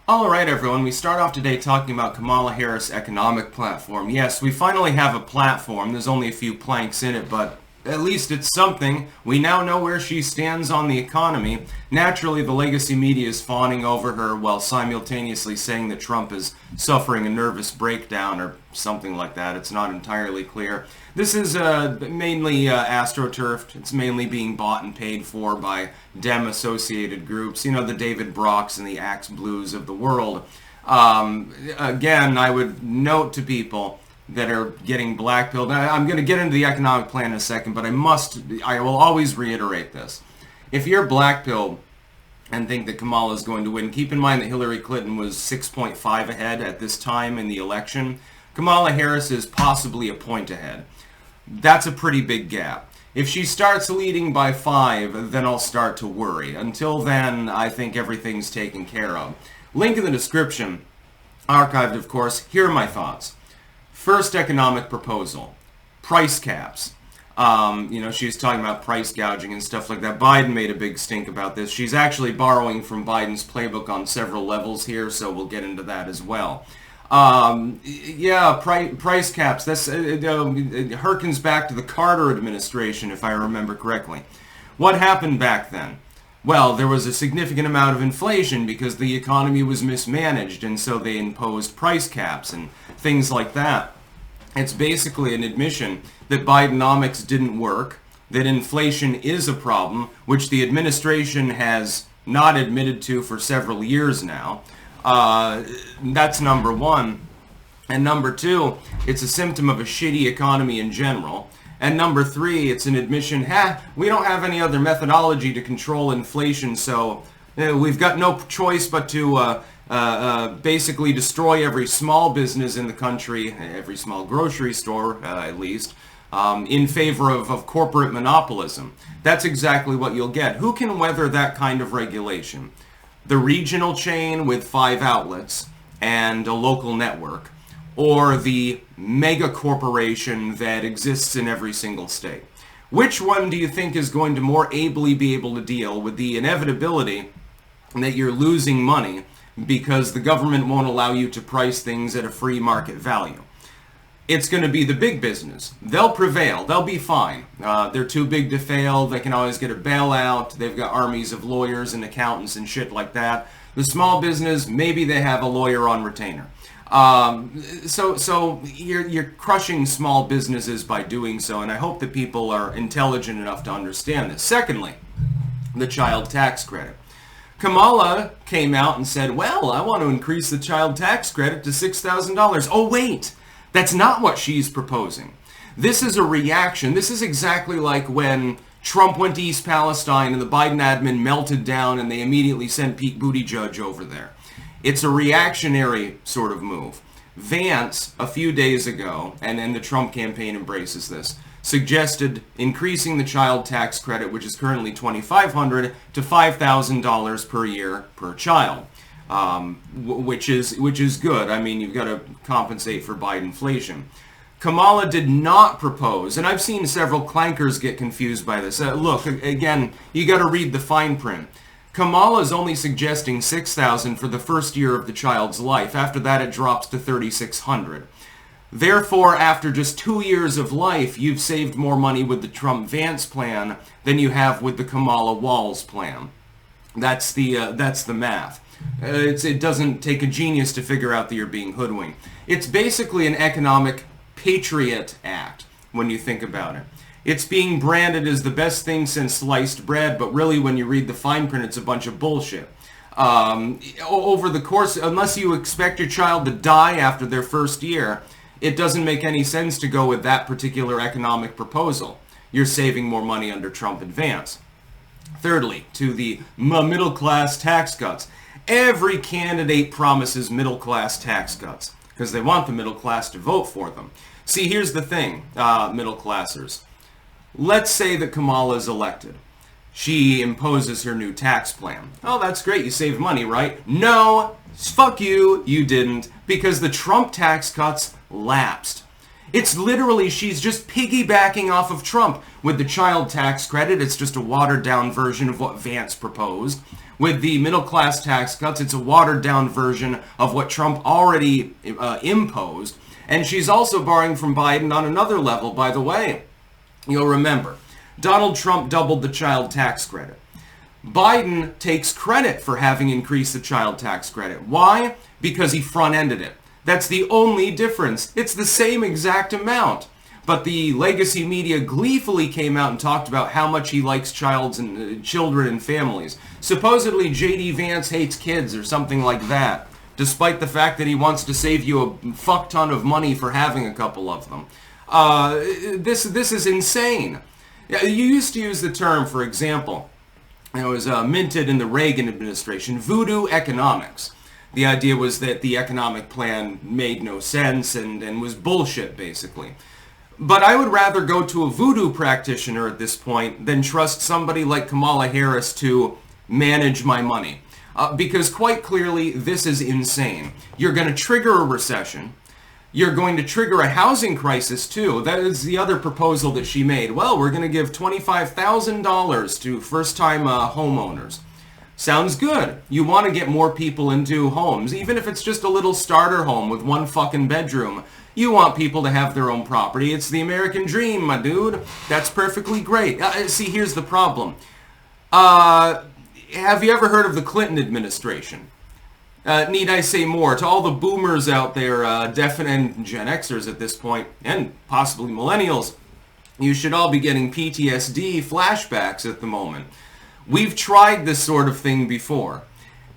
Alright everyone, we start off today talking about Kamala Harris' economic platform. Yes, we finally have a platform. There's only a few planks in it, but at least it's something. We now know where she stands on the economy. Naturally, the legacy media is fawning over her while simultaneously saying that Trump is suffering a nervous breakdown or something like that. It's not entirely clear. This is mainly astroturfed. It's mainly being bought and paid for by Dem-associated groups. You know, the David Brocks and the Axe Blues of the world. Again, I would note to people that are getting blackpilled. I'm going to get into the economic plan in a second, but I will always reiterate this. If you're blackpilled and think that Kamala is going to win, keep in mind that Hillary Clinton was 6.5 ahead at this time in the election. Kamala Harris is possibly a point ahead. That's a pretty big gap. If she starts leading by 5, then I'll start to worry. Until then, I think everything's taken care of. Link in the description, archived of course. Here are my thoughts. First economic proposal, price caps. She's talking about price gouging and stuff like that. Biden made a big stink about this. She's actually borrowing from Biden's playbook on several levels here, so we'll get into that as well. Price caps. It harkens back to the Carter administration, if I remember correctly. What happened back then? Well, there was a significant amount of inflation because the economy was mismanaged, and so they imposed price caps and things like that. It's basically an admission that Bidenomics didn't work, that inflation is a problem, which the administration has not admitted to for several years now. That's number one. And number two, it's a symptom of a shitty economy in general. And number three, it's an admission, we don't have any other methodology to control inflation, so we've got no choice but to basically destroy every small business in the country, every small grocery store at least, in favor of corporate monopolism. That's exactly what you'll get. Who can weather that kind of regulation? The regional chain with 5 outlets and a local network, or the mega corporation that exists in every single state? Which one do you think is going to more ably be able to deal with the inevitability that you're losing money because the government won't allow you to price things at a free market value? It's going to be the big business. They'll prevail. They'll be fine. They're too big to fail. They can always get a bailout. They've got armies of lawyers and accountants and shit like that. The small business, maybe they have a lawyer on retainer. So you're crushing small businesses by doing so, and I hope that people are intelligent enough to understand this. Secondly, the child tax credit. Kamala came out and said, well, I want to increase the child tax credit to $6,000. Oh, wait, that's not what she's proposing. This is a reaction. This is exactly like when Trump went to East Palestine and the Biden admin melted down and they immediately sent Pete Buttigieg over there. It's a reactionary sort of move. Vance, a few days ago, and the Trump campaign embraces this, suggested increasing the child tax credit, which is currently $2,500 to $5,000 per year per child, which is good. I mean, you've got to compensate for Biden inflation. Kamala did not propose, and I've seen several clankers get confused by this. Look, again, you got to read the fine print. Kamala is only suggesting $6,000 for the first year of the child's life. After that, it drops to $3,600. Therefore, after just 2 years of life, you've saved more money with the Trump-Vance plan than you have with the Kamala-Walz plan. That's the math. It doesn't take a genius to figure out that you're being hoodwinked. It's basically an economic Patriot Act when you think about it. It's being branded as the best thing since sliced bread, but really when you read the fine print, it's a bunch of bullshit. Over the course, unless you expect your child to die after their first year, it doesn't make any sense to go with that particular economic proposal. You're saving more money under Trump and Vance. Thirdly, to the middle-class tax cuts. Every candidate promises middle-class tax cuts because they want the middle class to vote for them. See, here's the thing, middle-classers. Let's say that Kamala is elected. She imposes her new tax plan. Oh, that's great. You saved money, right? No, fuck you, you didn't, because the Trump tax cuts lapsed. It's literally, she's just piggybacking off of Trump. With the child tax credit, it's just a watered-down version of what Vance proposed. with the middle-class tax cuts. It's a watered-down version of what Trump already imposed. And she's also borrowing from Biden on another level, by the way. You'll remember, Donald Trump doubled the child tax credit. Biden takes credit for having increased the child tax credit. Why? Because he front-ended it. That's the only difference. It's the same exact amount. But the legacy media gleefully came out and talked about how much he likes children and families. Supposedly J.D. Vance hates kids or something like that, despite the fact that he wants to save you a fuck ton of money for having a couple of them. This is insane. You used to use the term, for example, it was minted in the Reagan administration, voodoo economics. The idea was that the economic plan made no sense and was bullshit, basically. But I would rather go to a voodoo practitioner at this point than trust somebody like Kamala Harris to manage my money. Because quite clearly, this is insane. You're going to trigger a recession. You're going to trigger a housing crisis, too. That is the other proposal that she made. Well, we're going to give $25,000 to first-time homeowners. Sounds good. You want to get more people into homes, even if it's just a little starter home with one fucking bedroom. You want people to have their own property. It's the American dream, my dude. That's perfectly great. See, here's the problem. Have you ever heard of the Clinton administration? Need I say more? To all the boomers out there, and Gen Xers at this point, and possibly millennials, you should all be getting PTSD flashbacks at the moment. We've tried this sort of thing before.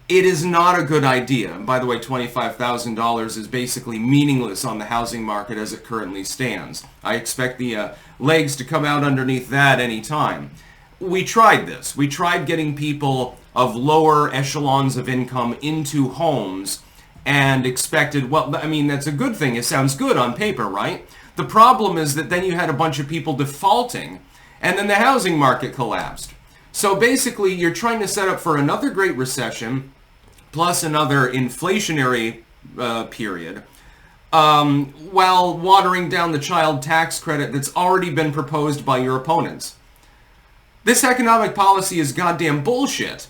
It is not a good idea. And by the way, $25,000 is basically meaningless on the housing market as it currently stands. I expect the legs to come out underneath that any time. We tried this. We tried getting people of lower echelons of income into homes and expected, well, I mean, that's a good thing. It sounds good on paper, right? The problem is that then you had a bunch of people defaulting and then the housing market collapsed. So basically, you're trying to set up for another Great Recession plus another inflationary period while watering down the child tax credit that's already been proposed by your opponents. This economic policy is goddamn bullshit.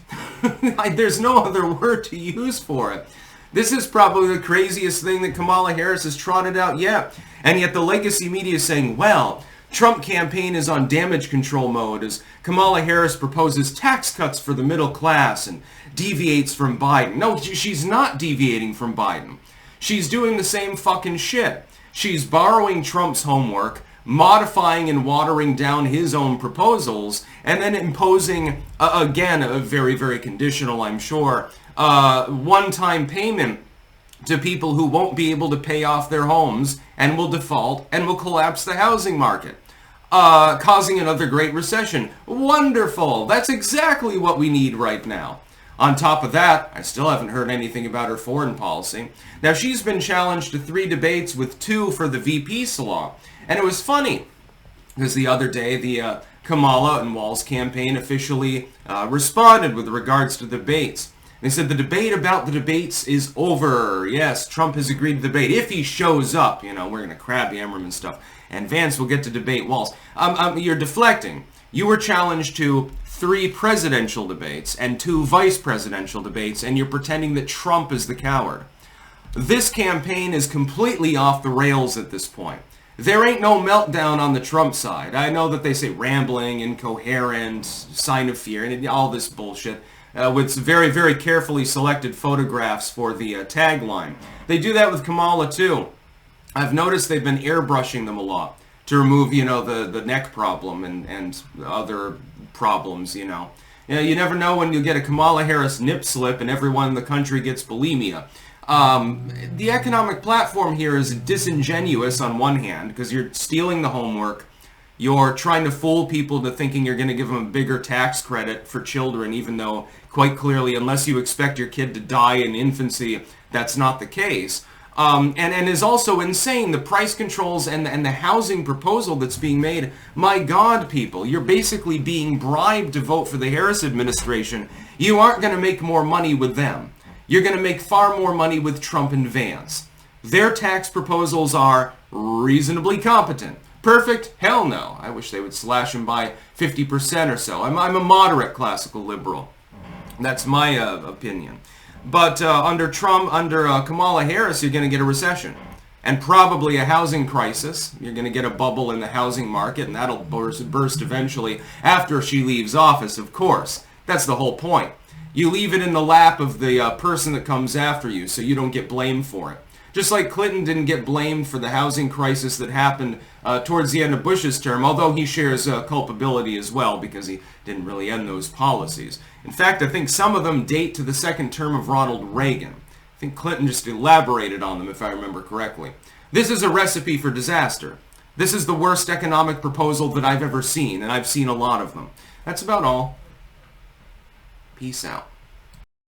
There's no other word to use for it. This is probably the craziest thing that Kamala Harris has trotted out yet. And yet the legacy media is saying, well, Trump campaign is on damage control mode as Kamala Harris proposes tax cuts for the middle class and deviates from Biden. No, she's not deviating from Biden. She's doing the same fucking shit. She's borrowing Trump's homework, modifying and watering down his own proposals, and then imposing, again, a very, very conditional, I'm sure, one-time payment to people who won't be able to pay off their homes and will default and will collapse the housing market, causing another Great Recession. Wonderful. That's exactly what we need right now. On top of that, I still haven't heard anything about her foreign policy. Now, she's been challenged to 3 debates with 2 for the VP slot. And it was funny, because the other day, the Kamala and Walz campaign officially responded with regards to debates. They said the debate about the debates is over. Yes, Trump has agreed to debate. If he shows up, you know, we're going to crab hammer him and stuff. And Vance will get to debate Walz. You're deflecting. You were challenged to 3 presidential debates and 2 vice presidential debates, and you're pretending that Trump is the coward. This campaign is completely off the rails at this point. There ain't no meltdown on the Trump side. I know that they say rambling, incoherent, sign of fear, and all this bullshit. With very, very carefully selected photographs for the tagline. They do that with Kamala, too. I've noticed they've been airbrushing them a lot to remove, you know, the neck problem and other problems, you know. You never know when you get a Kamala Harris nip slip and everyone in the country gets bulimia. The economic platform here is disingenuous on one hand, because you're stealing the homework. You're trying to fool people into thinking you're going to give them a bigger tax credit for children, even though, quite clearly, unless you expect your kid to die in infancy, that's not the case. And is also insane, the price controls and the housing proposal that's being made. My God, people, you're basically being bribed to vote for the Harris administration. You aren't going to make more money with them. You're going to make far more money with Trump and Vance. Their tax proposals are reasonably competent. Perfect? Hell no. I wish they would slash them by 50% or so. I'm a moderate classical liberal. That's my opinion. But under Trump, under Kamala Harris, you're going to get a recession. And probably a housing crisis. You're going to get a bubble in the housing market, and that'll burst eventually after she leaves office, of course. That's the whole point. You leave it in the lap of the person that comes after you, so you don't get blamed for it. Just like Clinton didn't get blamed for the housing crisis that happened towards the end of Bush's term, although he shares culpability as well because he didn't really end those policies. In fact, I think some of them date to the second term of Ronald Reagan. I think Clinton just elaborated on them, if I remember correctly. This is a recipe for disaster. This is the worst economic proposal that I've ever seen, and I've seen a lot of them. That's about all. Peace out.